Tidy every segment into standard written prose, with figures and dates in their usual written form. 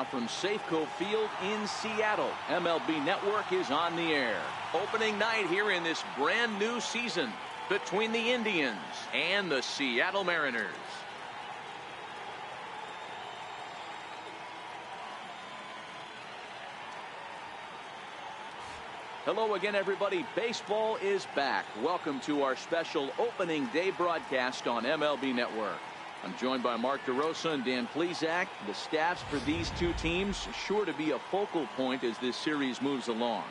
Now from Safeco Field in Seattle, MLB Network is on the air. Opening night here in this brand new season between the Indians and the Seattle Mariners. Hello again, everybody. Baseball is back. Welcome to our special opening day broadcast on MLB Network. I'm joined by Mark DeRosa and Dan Plesac. The staffs for these two teams sure to be a focal point as this series moves along.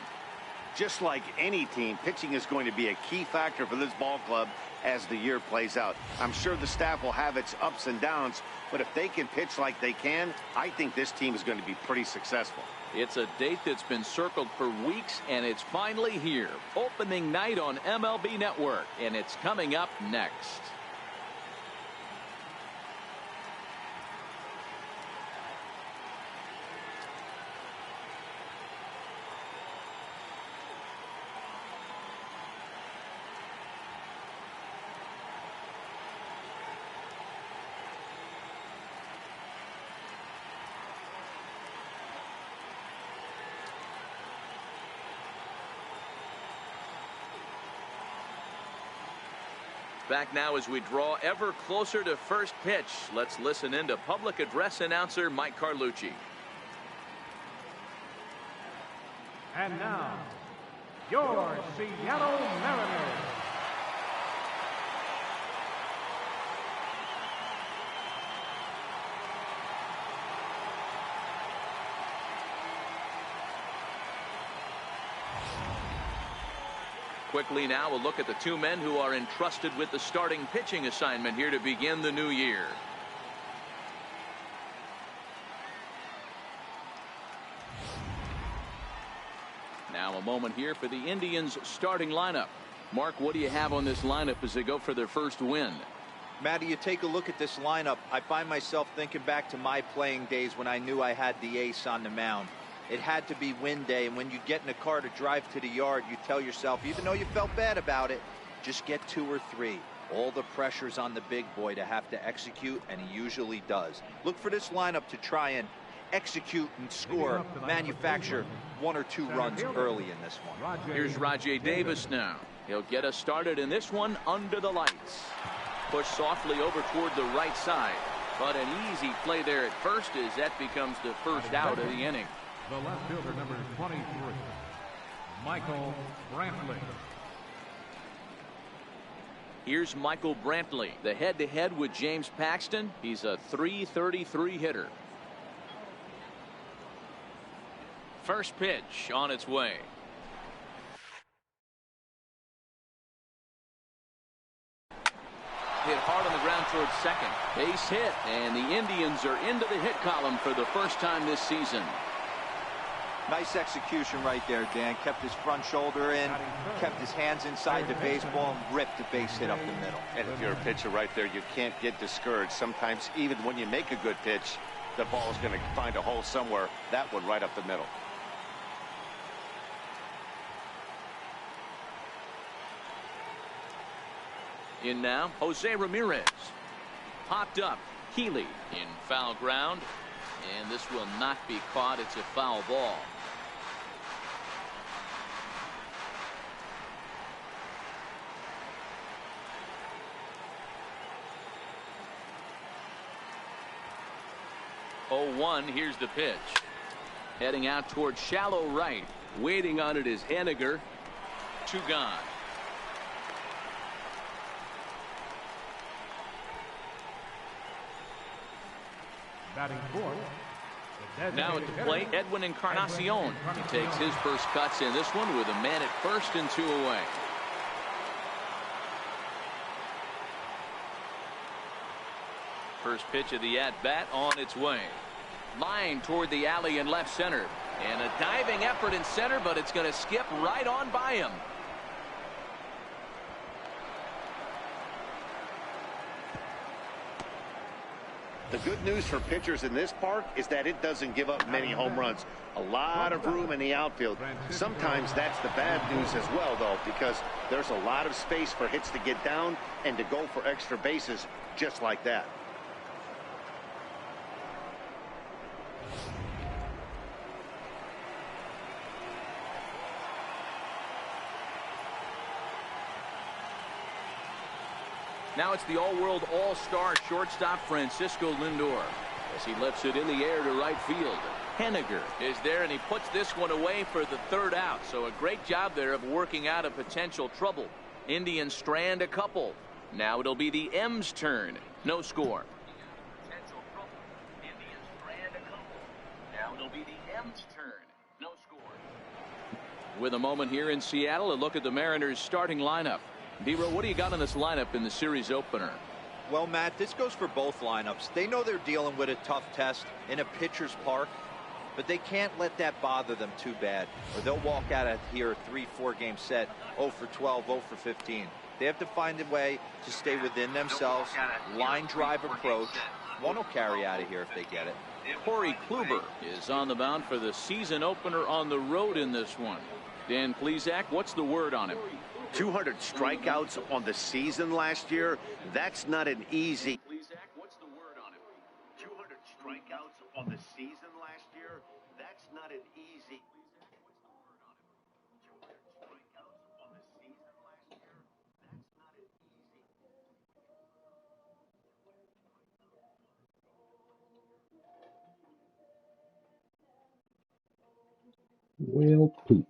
Just like any team, pitching is going to be a key factor for this ball club as the year plays out. I'm sure the staff will have its ups and downs, but if they can pitch like they can, I think this team is going to be pretty successful. It's a date that's been circled for weeks, and it's finally here. Opening night on MLB Network, and it's coming up next. Back now as we draw ever closer to first pitch. Let's listen in to public address announcer Mike Carlucci. And now, your Seattle Mariners. Quickly now, a look at the two men who are entrusted with the starting pitching assignment here to begin the new year. Now a moment here for the Indians starting lineup. Mark, what do you have on this lineup as they go for their first win? Matty, you take a look at this lineup. I find myself thinking back to my playing days when I knew I had the ace on the mound. It had to be win day, and when you get in a car to drive to the yard, you tell yourself, even though you felt bad about it, just get 2 or 3. All the pressure's on the big boy to have to execute, and he usually does. Look for this lineup to try and execute and score, manufacture 1 or 2 runs early in this one. Here's Rajay Davis now. He'll get us started in this one under the lights. Push softly over toward the right side, but an easy play there at first as that becomes the first out of the inning. The left fielder, number 23, Michael Brantley. Here's Michael Brantley, the head-to-head with James Paxton. He's a .333 hitter. First pitch on its way. Hit hard on the ground towards second. Base hit, and the Indians are into the hit column for the first time this season. Nice execution right there, Dan. Kept his front shoulder in, kept his hands inside the baseball, and ripped the base hit up the middle. And if you're a pitcher right there, you can't get discouraged. Sometimes even when you make a good pitch, the ball is going to find a hole somewhere. That one right up the middle. In now, Jose Ramirez. Popped up. Keeley in foul ground. And this will not be caught. It's a foul ball. Oh, 1. Here's the pitch. Heading out towards shallow right. Waiting on it is Henniger. 2 gone. Batting fourth. Now at the plate, Edwin Encarnacion. He takes his first cuts in this one with a man at first and 2 away. First pitch of the at-bat on its way. Line toward the alley in left center. And a diving effort in center, but it's going to skip right on by him. The good news for pitchers in this park is that it doesn't give up many home runs. A lot of room in the outfield. Sometimes that's the bad news as well, though, because there's a lot of space for hits to get down and to go for extra bases just like that. Now it's the all-world all-star shortstop Francisco Lindor as he lifts it in the air to right field. Henniger is there, and he puts this one away for the third out. So a great job there of working out a potential trouble. Indians strand a couple. Now it'll be the M's turn. No score. Now it'll be the M's turn. No score. With a moment here in Seattle, a look at the Mariners starting lineup. D-Row, what do you got on this lineup in the series opener? Well, Matt, this goes for both lineups. They know they're dealing with a tough test in a pitcher's park, but they can't let that bother them too bad, or they'll walk out of here a 3-4 game set, 0 for 12, 0 for 15. They have to find a way to stay within themselves, line drive approach. One will carry out of here if they get it. Corey Kluber is on the mound for the season opener on the road in this one. Dan Plesac, what's the word on him? 200 strikeouts on the season last year. That's not an easy. What's the word on him? 200 strikeouts on the season last year. That's not an easy. 200 strikeouts on the season last year. That's not an easy. Well, poop.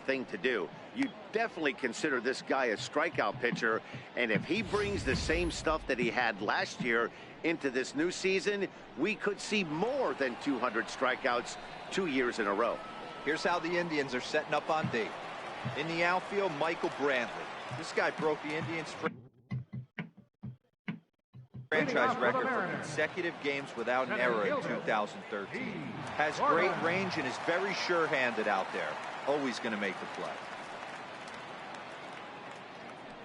Thing to do. You definitely consider this guy a strikeout pitcher, and if he brings the same stuff that he had last year into this new season, we could see more than 200 strikeouts 2 years in a row. Here's how the Indians are setting up on D. In the outfield, Michael Brantley. This guy broke the Indians' franchise record for consecutive games without an error in 2013. Has great range and is very sure-handed out there. Always going to make the play.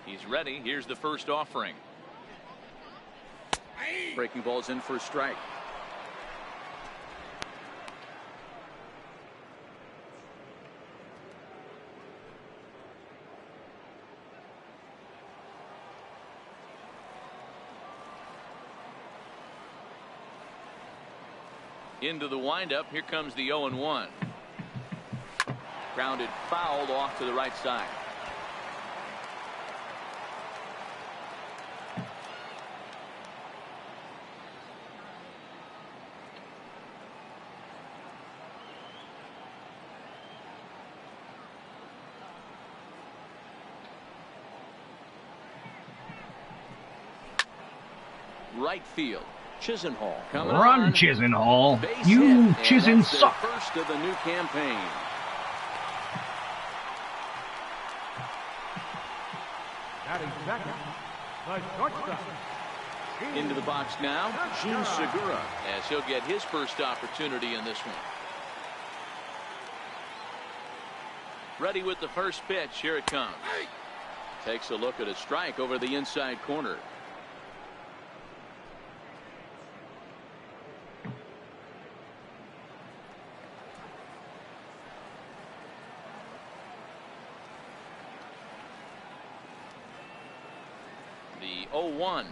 He's ready. Here's the first offering. Breaking ball's in for a strike. Into the windup. Here comes the 0-1. Grounded fouled off to the right side. Right field. Chisenhall coming Run, on. Chisenhall. Base You hit, Chisen that's suck. their first of the new campaign. Batting second, the shortstop. Into the box now, Gene Segura, as he'll get his first opportunity in this one. Ready with the first pitch. Here it comes. Takes a look at a strike over the inside corner. The 0-1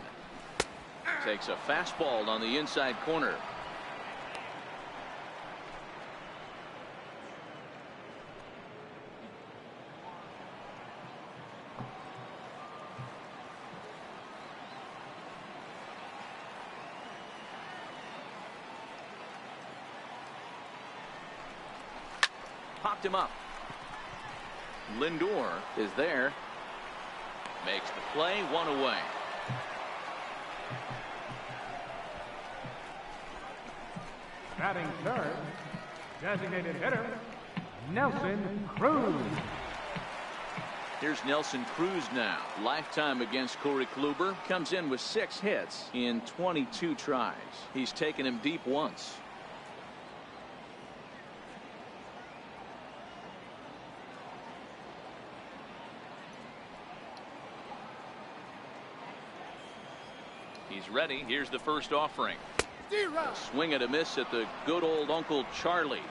takes a fastball on the inside corner. Popped him up. Lindor is there. Makes the play, one away. Batting third, designated hitter, Nelson Cruz. Here's Nelson Cruz now. Lifetime against Corey Kluber. Comes in with 6 hits in 22 tries. He's taken him deep once. He's ready. Here's the first offering. A swing and a miss at the good old Uncle Charlie.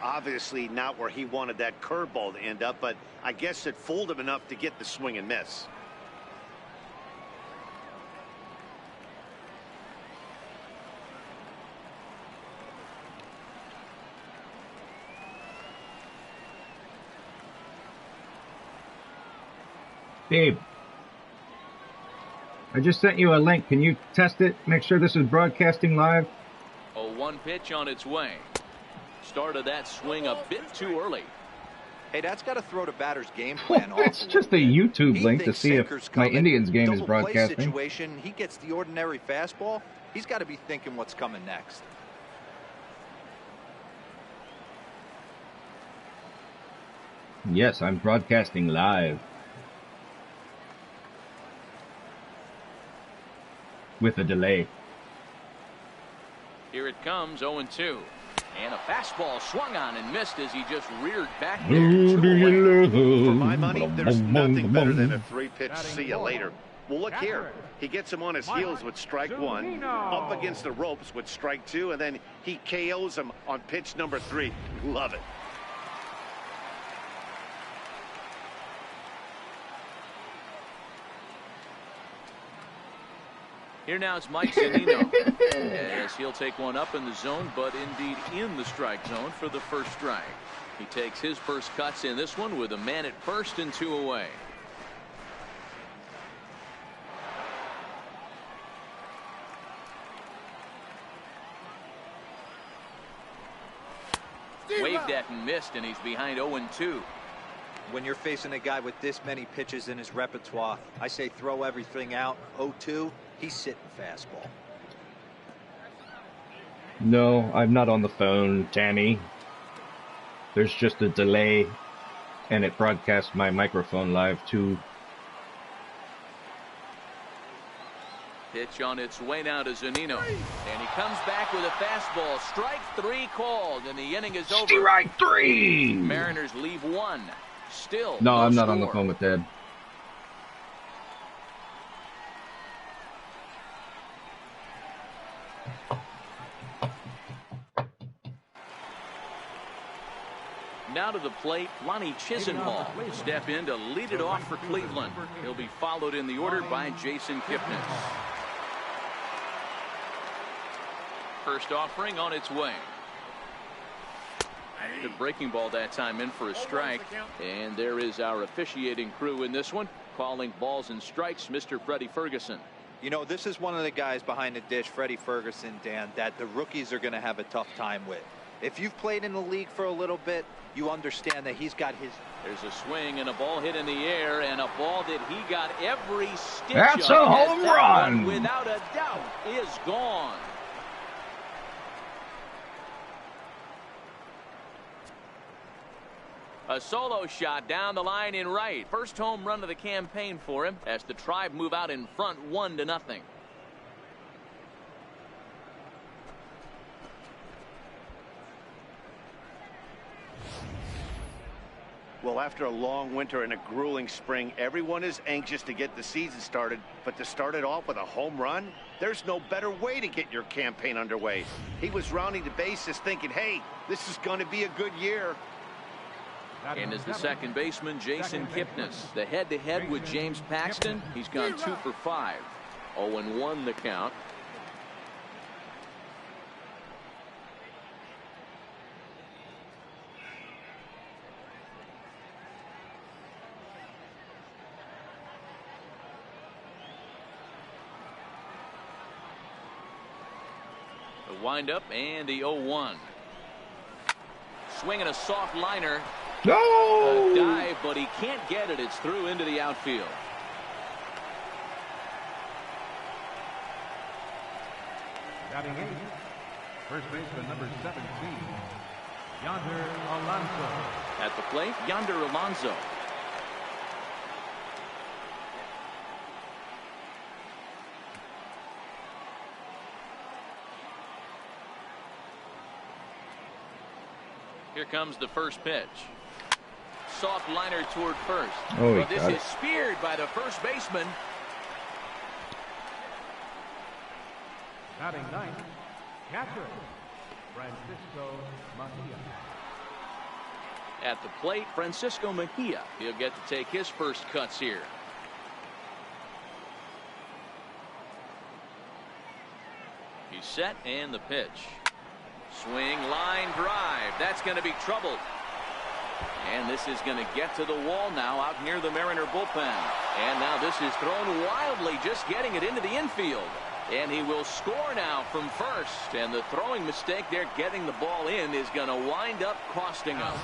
Obviously not where he wanted that curveball to end up, but I guess it fooled him enough to get the swing and miss. Babe, I just sent you a link. Can you test it? Make sure this is broadcasting live. A 1 pitch on its way. Started that swing a bit too early. Hey, that's got to throw the batter's game plan off. It's just a YouTube link to see if my Indians game is broadcasting. Situation, he gets the ordinary fastball. He's got to be thinking what's coming next. Yes, I'm broadcasting live. With a delay. Here it comes, 0-2. And a fastball swung on and missed as he just reared back there. 2 For my money, there's nothing better than a 3-pitch see you later. Well, look here. He gets him on his heels with strike 1, up against the ropes with strike 2, and then he KOs him on pitch number 3. Love it. Here now is Mike Zunino. As he'll take one up in the zone, but indeed in the strike zone for the first strike. He takes his first cuts in this one with a man at first and 2 away. Waved at and missed, and he's behind 0-2. When you're facing a guy with this many pitches in his repertoire, I say throw everything out. 0-2. He's sitting fastball. No, I'm not on the phone, Tammy. There's just a delay, and it broadcasts my microphone live too. Pitch on its way now to Zunino. And he comes back with a fastball. Strike 3 called, and the inning is over. Strike 3! Mariners leave 1. Still no I'm not score. on the phone with Dad. Now to the plate, Lonnie Chisenhall will step in to lead it off for Cleveland. He'll be followed in the order by Jason Kipnis. First offering on its way. Good breaking ball that time in for a strike. And there is our officiating crew in this one, calling balls and strikes, Mr. Freddie Ferguson. You know, this is one of the guys behind the dish, Freddie Ferguson, Dan, that the rookies are going to have a tough time with. If you've played in the league for a little bit, you understand that he's got his... There's a swing and a ball hit in the air, and a ball that he got every stitch That's of. a home run! Without a doubt, is gone. A solo shot down the line in right. First home run of the campaign for him as the Tribe move out in front 1-0. Well, after a long winter and a grueling spring, everyone is anxious to get the season started, but to start it off with a home run, there's no better way to get your campaign underway. He was rounding the bases thinking, hey, this is going to be a good year. And as the second baseman, Jason Kipnis. The head-to-head with James Paxton. He's gone 2 for 5. 0-1 the count. The windup and the 0-1. Swinging a soft liner. No! A dive, but he can't get it. It's through into the outfield. Batting 8, first baseman number 17, Yonder Alonso. At the plate, Yonder Alonso. Here comes the first pitch. Soft liner toward first. Oh, but this is speared by the first baseman. Batting ninth, catcher, Francisco Mejia. At the plate, Francisco Mejia. He'll get to take his first cuts here. He's set, and the pitch. Swing, line, drive. That's going to be trouble. And this is going to get to the wall now out near the Mariner bullpen. And now this is thrown wildly, just getting it into the infield. And he will score now from first. And the throwing mistake there, getting the ball in, is going to wind up costing him.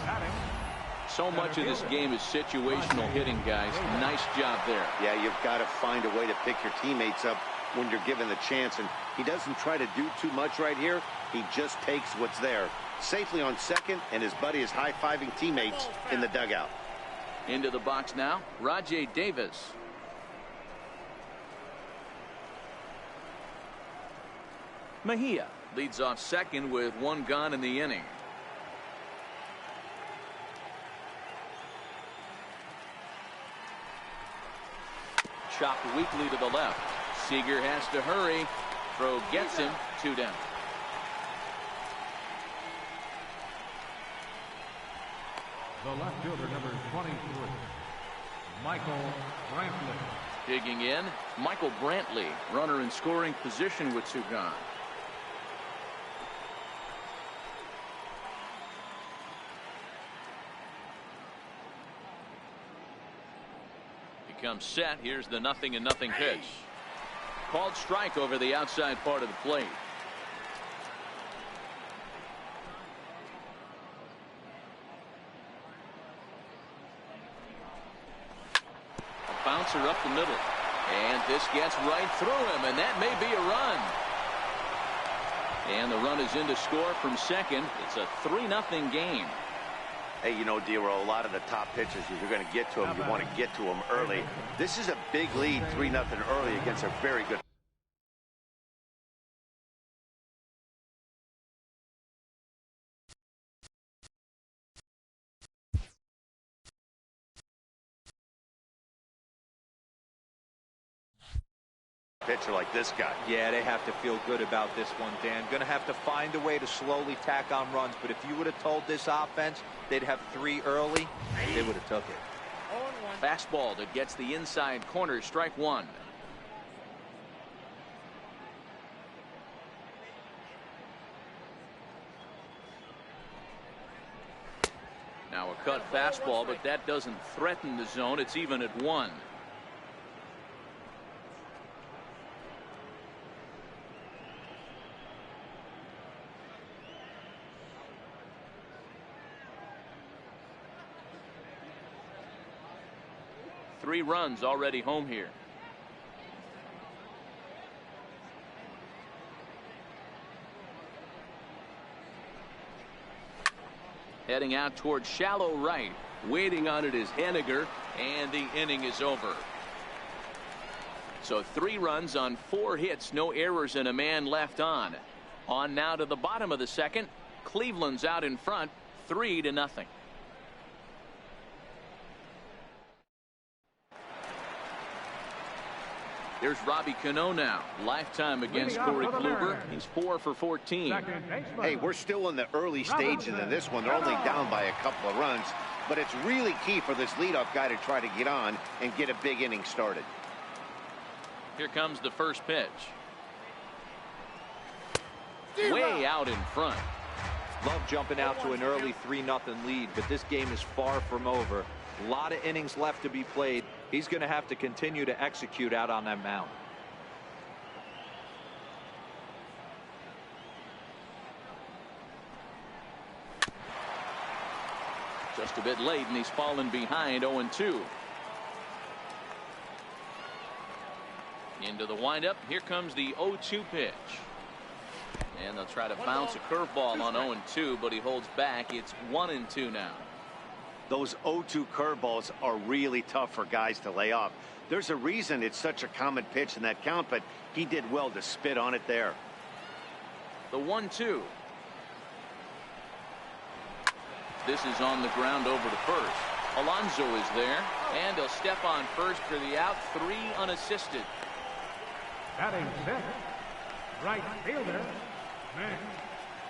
So much of this game is situational hitting, guys. Nice job there. Yeah, you've got to find a way to pick your teammates up when you're given the chance. And he doesn't try to do too much right here. He just takes what's there. Safely on second, and his buddy is high-fiving teammates in the dugout. Into the box now, Rajay Davis. Mejia leads off second with one gone in the inning. Chopped weakly to the left. Seager has to hurry. Throw gets him. 2 down. The left fielder, number 23, Michael Brantley. Digging in, Michael Brantley, runner in scoring position with 2 gone. Becomes set. Here's the 0-0 pitch. Called strike over the outside part of the plate. Bouncer up the middle, and this gets right through him, and that may be a run. And the run is in to score from second. It's a 3-0 game. Hey, you know, Dero, a lot of the top pitchers, if you're going to get to them, you want to get to them early. This is a big lead, 3-0 early against a very good. Pitcher like this guy. Yeah, they have to feel good about this one, Dan. Going to have to find a way to slowly tack on runs. But if you would have told this offense they'd have 3 early, they would have took it. Fastball that gets the inside corner. Strike 1. Now a cut fastball, but that doesn't threaten the zone. It's even at 1. Three runs already home here. Heading out towards shallow right. Waiting on it is Henniger, and the inning is over. So 3 runs on 4 hits, no errors, and a man left on. On now to the bottom of the second. Cleveland's out in front, 3-0. Here's Robbie Cano now. Lifetime against Corey Kluber. He's 4 for 14. Hey, we're still in the early stages of this one. They're only down by a couple of runs. But it's really key for this leadoff guy to try to get on and get a big inning started. Here comes the first pitch. Way out in front. Love jumping out to an early 3-0 lead, but this game is far from over. A lot of innings left to be played. He's going to have to continue to execute out on that mound. Just a bit late, and he's fallen behind 0-2. Into the windup. Here comes the 0-2 pitch. And they'll try to bounce a curveball on 0-2, but he holds back. It's 1-2 now. Those 0-2 curveballs are really tough for guys to lay off. There's a reason it's such a common pitch in that count, but he did well to spit on it there. The 1-2. This is on the ground over to first. Alonso is there, and he'll step on first for the out. 3 unassisted. Batting sixth, right fielder, Mitch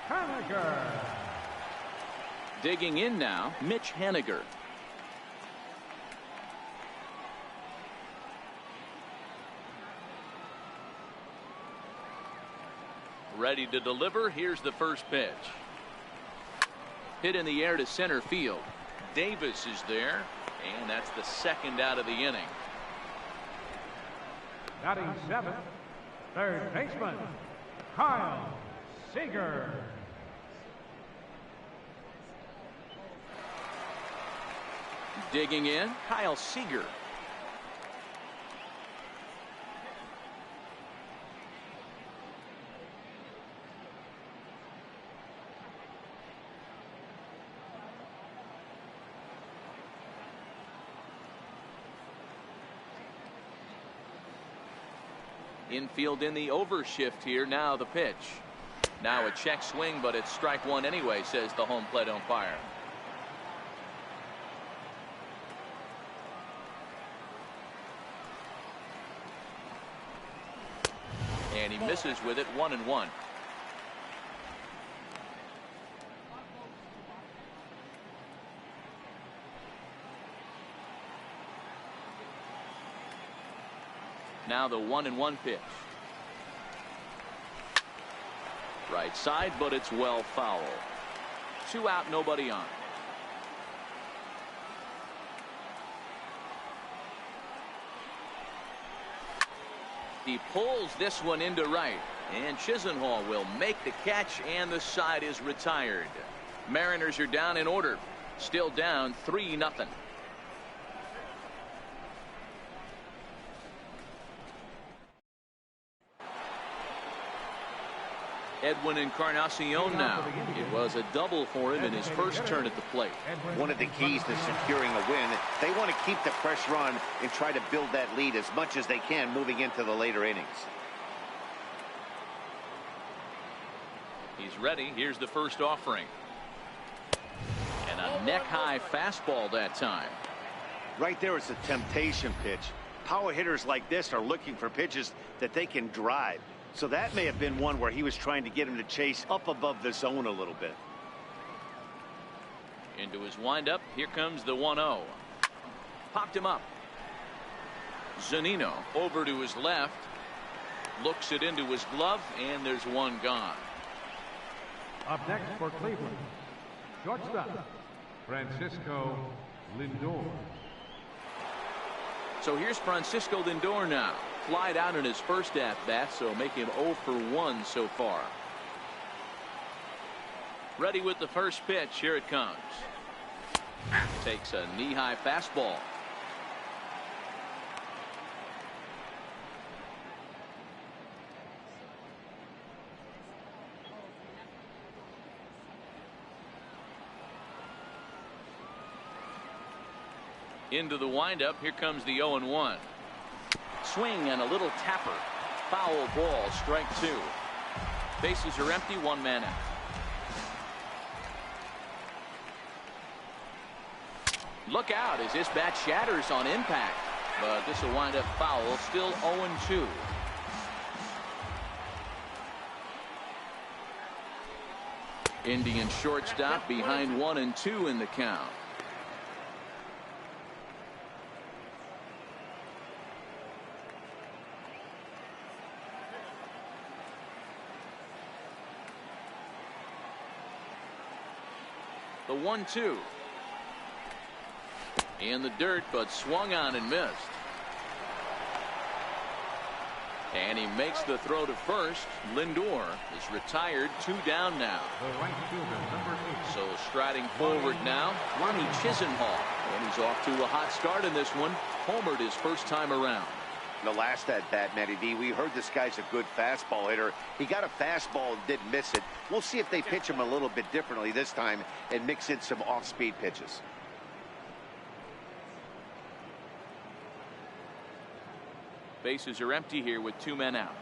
Haniger. Digging in now, Mitch Haniger. Ready to deliver. Here's the first pitch. Hit in the air to center field. Davis is there, and that's the second out of the inning. Batting seventh, third baseman, Kyle Seager. Digging in, Kyle Seager. Infield in the overshift here. Now the pitch. Now a check swing, but it's strike one anyway, says the home plate umpire. And he misses with it. 1-1. Now the 1-1 pitch. Right side, but it's well foul. 2 out, nobody on. He pulls this one into right, and Chisenhall will make the catch, and the side is retired. Mariners are down in order. Still down 3-0. Edwin Encarnacion now. It was a double for him in his first turn at the plate. One of the keys to securing a win, they want to keep the pressure on and try to build that lead as much as they can moving into the later innings. He's ready. Here's the first offering. And a neck-high fastball that time. Right there is a temptation pitch. Power hitters like this are looking for pitches that they can drive. So that may have been one where he was trying to get him to chase up above the zone a little bit. Into his windup. Here comes the 1-0. Popped him up. Zunino over to his left. Looks it into his glove, and there's one gone. Up next for Cleveland, shortstop, Francisco Lindor. So here's Francisco Lindor now. Flied out in his first at-bat, so make him 0 for 1 so far. Ready with the first pitch. Here it comes. Takes a knee-high fastball. Into the windup. Here comes the 0-1. Swing and a little tapper. Foul ball. Strike 2. Bases are empty. 1 man out. Look out as this bat shatters on impact. But this will wind up foul. Still 0-2. Indian shortstop behind 1-2 in the count. The 1-2. In the dirt, but swung on and missed. And he makes the throw to first. Lindor is retired. 2 down now. The right fielder, number 8. So striding forward now, Ronnie Chisenhall. And he's off to a hot start in this one. Homered his first time around. The last at bat, Matty V, we heard this guy's a good fastball hitter. He got a fastball and didn't miss it. We'll see if they pitch him a little bit differently this time and mix in some off-speed pitches. Bases are empty here with 2 men out.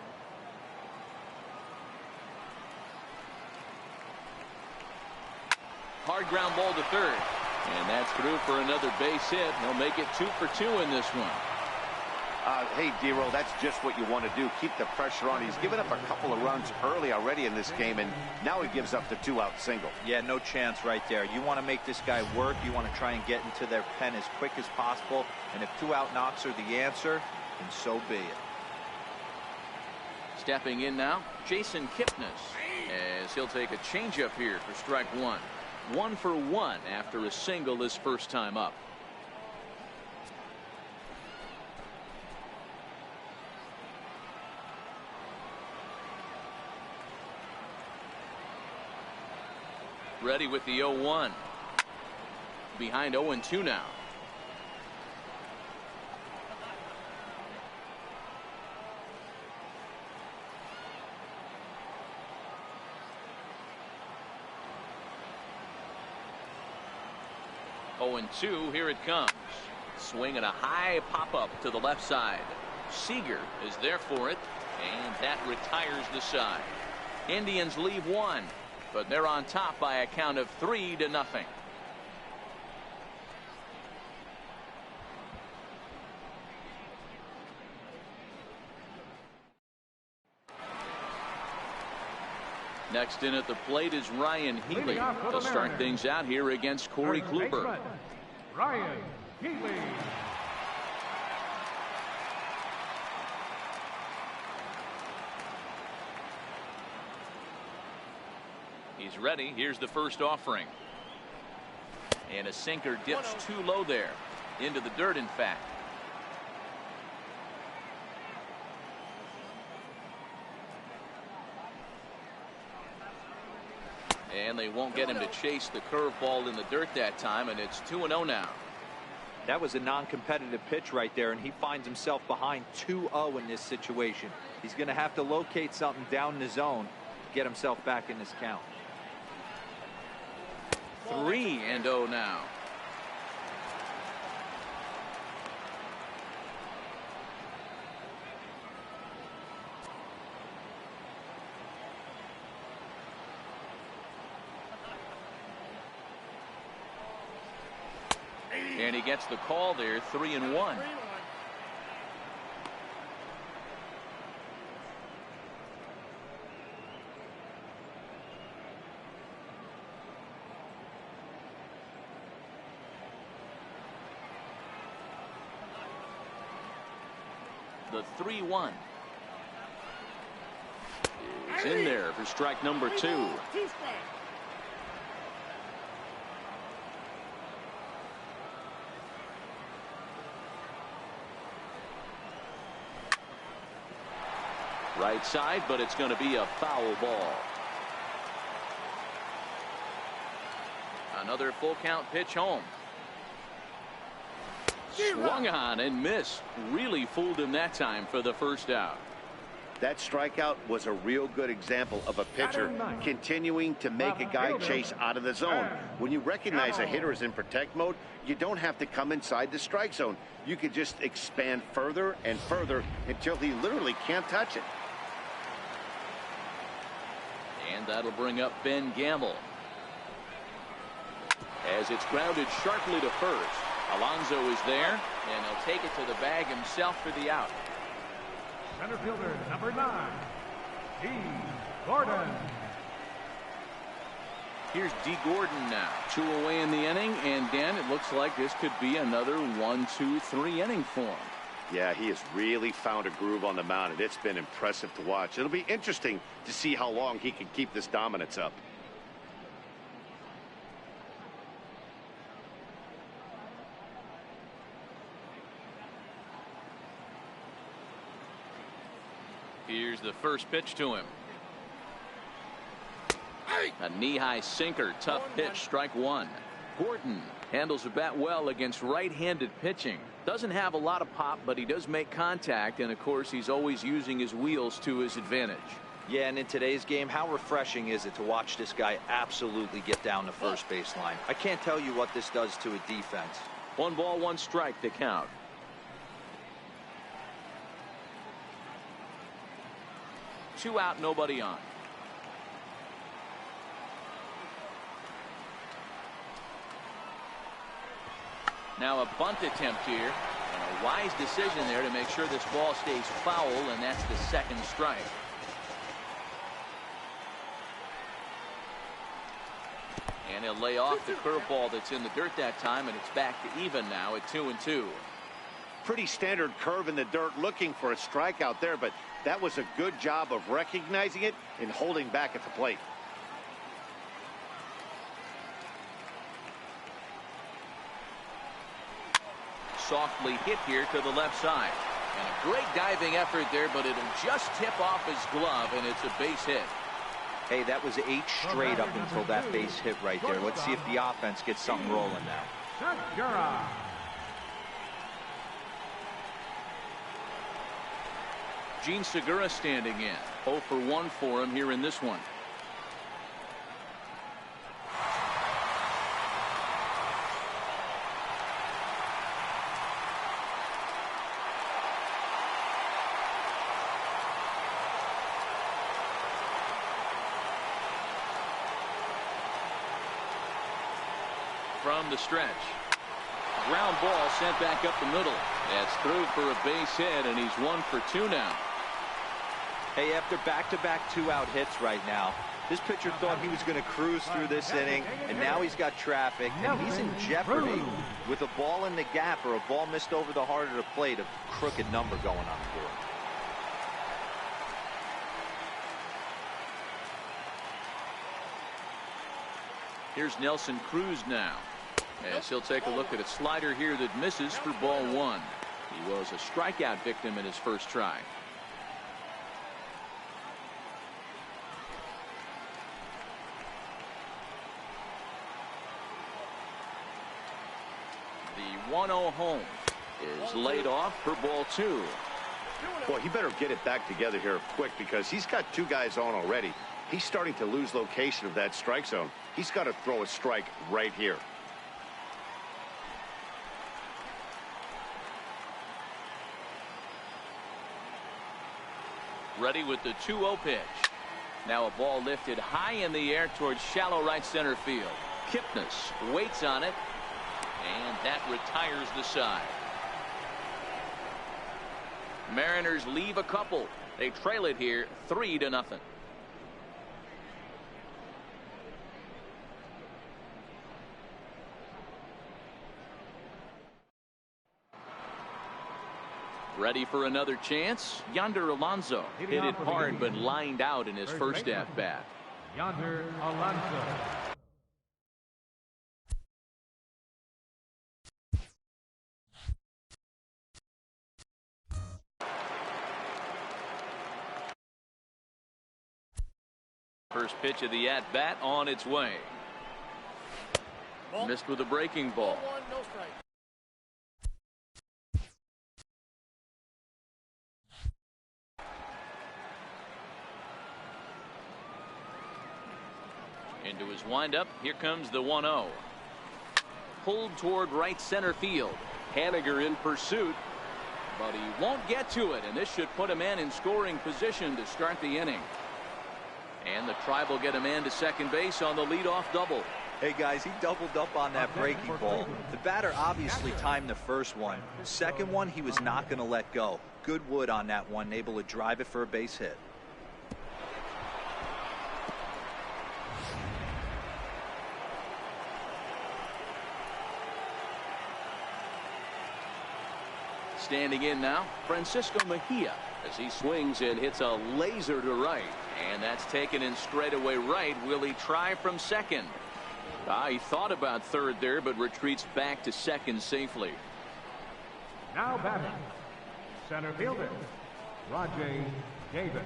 Hard ground ball to third. And that's through for another base hit. He'll make it 2 for 2 in this one. Hey, D-Roll, that's just what you want to do. Keep the pressure on. He's given up a couple of runs early already in this game, and now he gives up the 2-out single. Yeah, no chance right there. You want to make this guy work. You want to try and get into their pen as quick as possible. And if 2-out knocks are the answer, then so be it. Stepping in now, Jason Kipnis, as he'll take a changeup here for strike one. 1 for 1 after a single his first time up. Ready with the 0-1. Behind 0-2 now. And 2, here it comes. Swing and a high pop-up to the left side. Seager is there for it, and that retires the side. Indians leave one, but they're on top by a count of 3-0. Next in at the plate is Ryan Healy. They'll start things out here against Corey Kluber. Ryan Healy. He's ready. Here's the first offering. And a sinker dips too low there. Into the dirt, in fact. And they won't get him to chase the curveball in the dirt that time, and it's 2-0 now. That was a non-competitive pitch right there, and he finds himself behind 2-0 in this situation. He's going to have to locate something down the zone to get himself back in this count. 3-0 now. And he gets the call there, 3-1. The 3-1 is in there for strike number 2. Right side, but it's going to be a foul ball. Another full count pitch home. Swung on and missed. Really fooled him that time for the first out. That strikeout was a real good example of a pitcher continuing to make a guy chase out of the zone. When you recognize a hitter is in protect mode, you don't have to come inside the strike zone. You can just expand further and further until he literally can't touch it. And that'll bring up Ben Gamble. As it's grounded sharply to first. Alonso is there, and he'll take it to the bag himself for the out. Center fielder, number 9, D. Gordon. Here's D. Gordon now. 2 away in the inning, and Dan, it looks like this could be another 1-2-3 inning for him. Yeah, he has really found a groove on the mound, and it's been impressive to watch. It'll be interesting to see how long he can keep this dominance up. Here's the first pitch to him. A knee-high sinker, tough pitch, strike 1. Gordon handles the bat well against right-handed pitching. Doesn't have a lot of pop, but he does make contact, and of course he's always using his wheels to his advantage. Yeah, and in today's game, how refreshing is it to watch this guy absolutely get down the first baseline? I can't tell you what this does to a defense. 1 ball, 1 strike to count. Two out, nobody on. Now a bunt attempt here, and a wise decision there to make sure this ball stays foul, and that's the second strike. And he'll lay off the curveball that's in the dirt that time, and it's back to even now at 2-2. Pretty standard curve in the dirt, looking for a strikeout there, but that was a good job of recognizing it and holding back at the plate. Softly hit here to the left side. And a great diving effort there, but it'll just tip off his glove, and it's a base hit. Hey, that was 8 straight up until that base hit right there. Let's see if the offense gets something rolling now. Gene Segura standing in. 0 for 1 for him here in this one. From the stretch. Ground ball sent back up the middle. That's through for a base hit, and he's 1 for 2 now. Hey, after back-to-back 2-out hits right now, this pitcher thought he was going to cruise through this inning, and now he's got traffic, and he's in jeopardy with a ball in the gap or a ball missed over the heart of the plate, a crooked number going on the board. Here's Nelson Cruz now, as he'll take a look at a slider here that misses for ball 1. He was a strikeout victim in his first try. The 1-0 home is laid off for ball 2. Boy, he better get it back together here quick, because he's got 2 guys on already. He's starting to lose location of that strike zone. He's got to throw a strike right here. Ready with the 2-0 pitch. Now a ball lifted high in the air towards shallow right center field. Kipnis waits on it, and that retires the side. Mariners leave a couple. They trail it here 3-0. Ready for another chance? Yonder Alonso hit it hard but lined out in his first at-bat. Yonder Alonso. First pitch of the at-bat on its way. Missed with a breaking ball. Into his windup. Here comes the 1-0. Pulled toward right center field. Haniger in pursuit, but he won't get to it, and this should put a man in scoring position to start the inning. And the Tribe will get a man to second base on the leadoff double. Hey guys, he doubled up on that breaking ball. The batter obviously timed the first one. Second one, he was not going to let go. Good wood on that one, able to drive it for a base hit. Standing in now, Francisco Mejia, as he swings and hits a laser to right. And that's taken in straightaway right. Will he try from second? He thought about third there, but retreats back to second safely. Now batting, center fielder, Rajay Davis.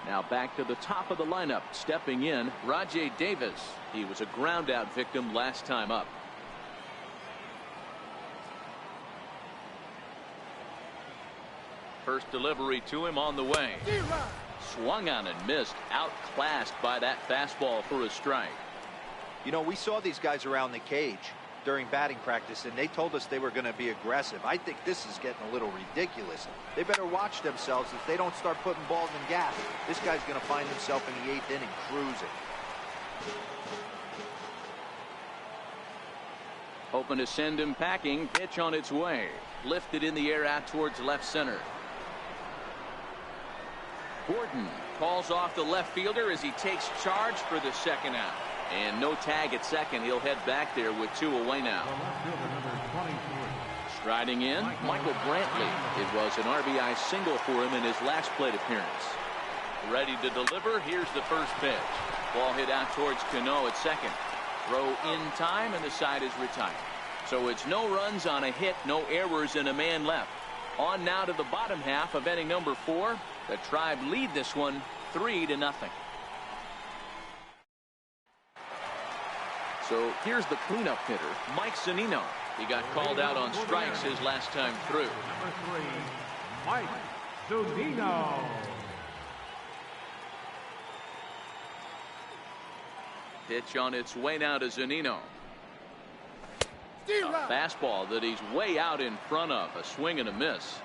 Now back to the top of the lineup. Stepping in, Rajay Davis. He was a ground out victim last time up. First delivery to him on the way. Swung on and missed. Outclassed by that fastball for a strike. You know, we saw these guys around the cage during batting practice, and they told us they were going to be aggressive. I think this is getting a little ridiculous. They better watch themselves if they don't start putting balls in gas. This guy's going to find himself in the 8th inning cruising. Hoping to send him packing. Pitch on its way. Lifted in the air out towards left center. Gordon calls off the left fielder as he takes charge for the second out. And no tag at second. He'll head back there with 2 away now. Striding in, Michael Brantley. It was an RBI single for him in his last plate appearance. Ready to deliver. Here's the first pitch. Ball hit out towards Cano at second. Throw in time, and the side is retired. So it's no runs on a hit, no errors, and a man left. On now to the bottom half of inning number 4. The Tribe lead this one 3-0. So here's the cleanup hitter, Mike Zunino. He got called out on strikes his last time through. Number 3, Mike Zunino. Pitch on its way now to Zunino. A fastball that he's way out in front of. A swing and a miss.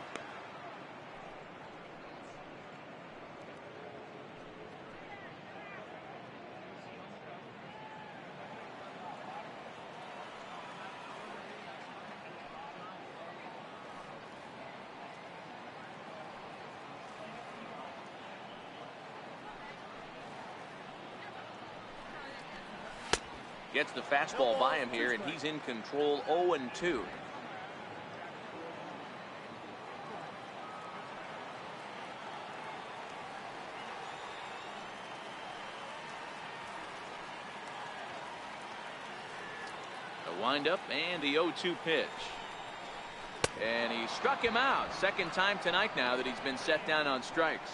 Gets the fastball by him here, and he's in control. 0-2. The windup and the 0-2 pitch. And he struck him out. Second time tonight now that he's been set down on strikes.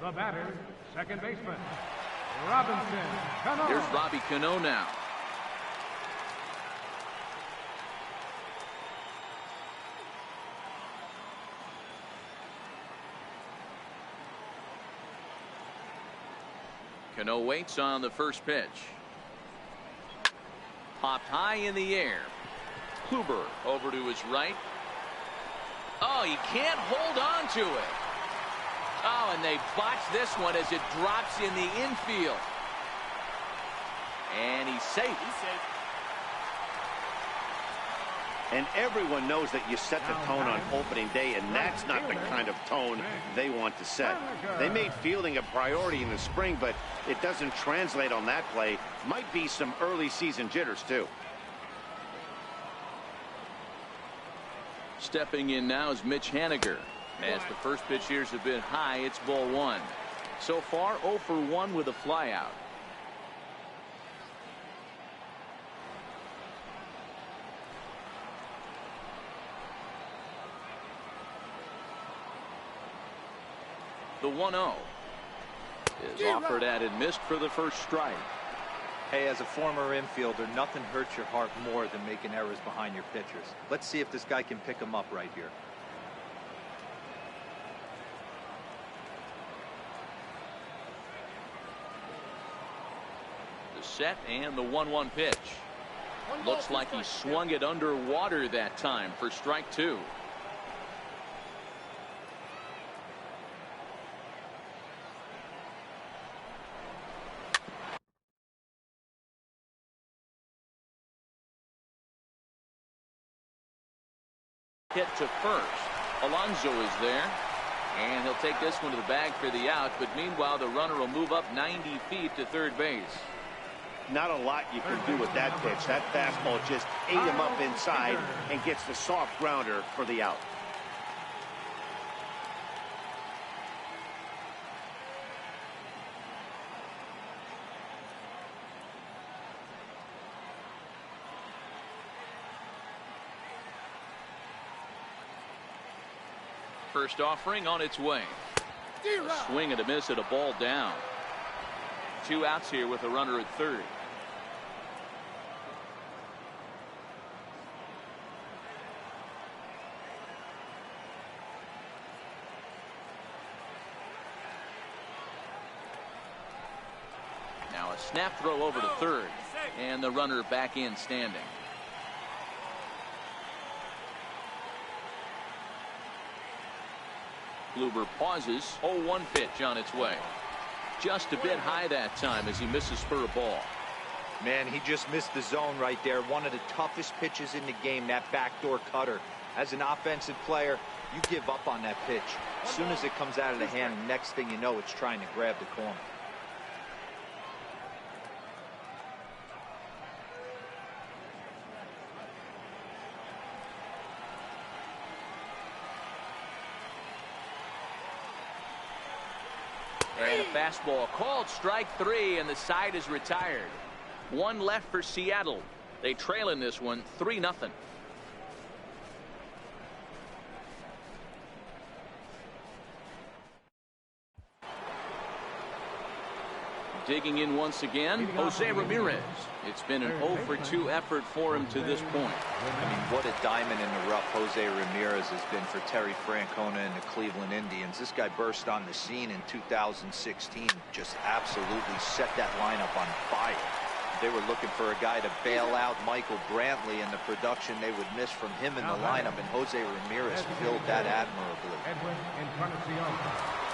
The batter, second baseman, Robinson Cano. Here's Robbie Cano now. Cano waits on the first pitch. Popped high in the air. Kluber over to his right. Oh, he can't hold on to it. Oh, and they botch this one as it drops in the infield. And he's safe. And everyone knows that you set the tone on opening day, and that's not the kind of tone they want to set. They made fielding a priority in the spring, but it doesn't translate on that play. Might be some early season jitters, too. Stepping in now is Mitch Haniger. As the first pitch here's a bit high, it's ball 1. So far, 0 for 1 with a flyout. The 1-0 is offered at and missed for the first strike. Hey, as a former infielder, nothing hurts your heart more than making errors behind your pitchers. Let's see if this guy can pick them up right here. The set and the 1-1 pitch. Looks like he swung it underwater that time for strike 2. Hit to first. Alonso is there, and he'll take this one to the bag for the out, but meanwhile the runner will move up 90 feet to third base. Not a lot you can do with that pitch. That fastball just ate him up inside and gets the soft grounder for the out. First offering on its way. A swing and a miss at a ball down. 2 outs here with a runner at third. Now a snap throw over to third, and the runner back in standing. Kluber pauses. 0-1 pitch on its way. Just a bit high that time as he misses for a ball. Man, he just missed the zone right there. One of the toughest pitches in the game, that backdoor cutter. As an offensive player, you give up on that pitch. As soon as it comes out of the hand, next thing you know, it's trying to grab the corner. And a fastball called strike 3, and the side is retired. One left for Seattle. They trail in this one 3-0. Digging in once again, Jose Ramirez. It's been an 0 for 2 effort for him to this point. I mean, what a diamond in the rough Jose Ramirez has been for Terry Francona and the Cleveland Indians. This guy burst on the scene in 2016, just absolutely set that lineup on fire. They were looking for a guy to bail out Michael Brantley, and the production they would miss from him in the lineup, and Jose Ramirez filled that admirably.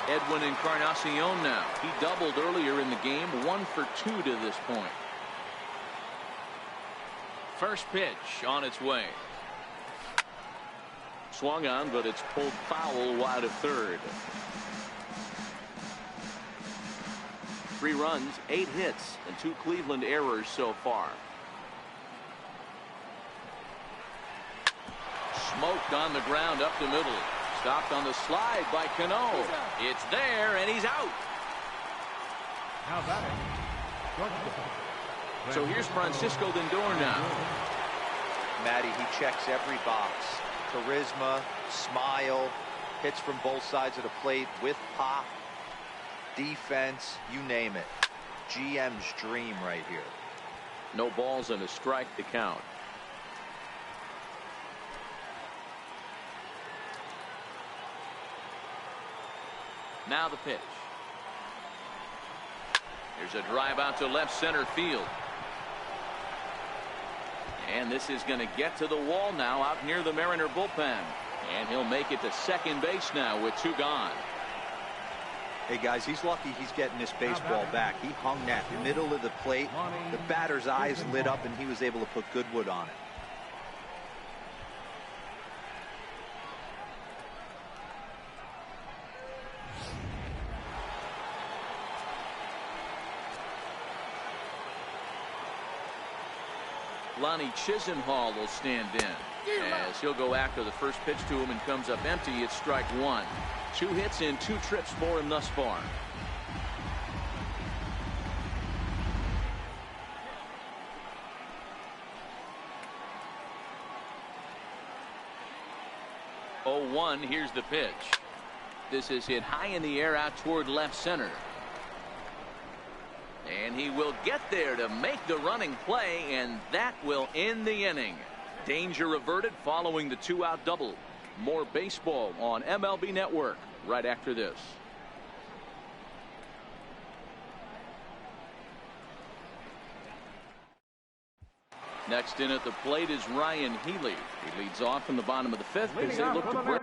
Edwin Encarnacion now. He doubled earlier in the game, 1 for 2 to this point. First pitch on its way. Swung on, but it's pulled foul wide of third. 3 runs, 8 hits, and 2 Cleveland errors so far. Smoked on the ground up the middle. Stopped on the slide by Cano. It's there, and he's out. Now batting. So here's Francisco Lindor now. Matty, he checks every box. Charisma, smile, hits from both sides of the plate with pop, defense, you name it. GM's dream right here. No balls and a strike to count. Now the pitch. There's a drive out to left center field. And this is going to get to the wall now out near the Mariner bullpen. And he'll make it to second base now with 2 gone. Hey guys, he's lucky he's getting this baseball back. He hung that middle of the plate. The batter's eyes lit up and he was able to put good wood on it. Lonnie Chisenhall will stand in as he'll go after the first pitch to him and comes up empty. It's strike 1. 2 hits in 2 trips for him thus far. Oh, 1. Here's the pitch. This is hit high in the air out toward left center. And he will get there to make the running play, and that will end the inning. Danger averted following the 2-out double. More baseball on MLB Network right after this. Next in at the plate is Ryan Healy. He leads off in the bottom of the 5th as they look to break.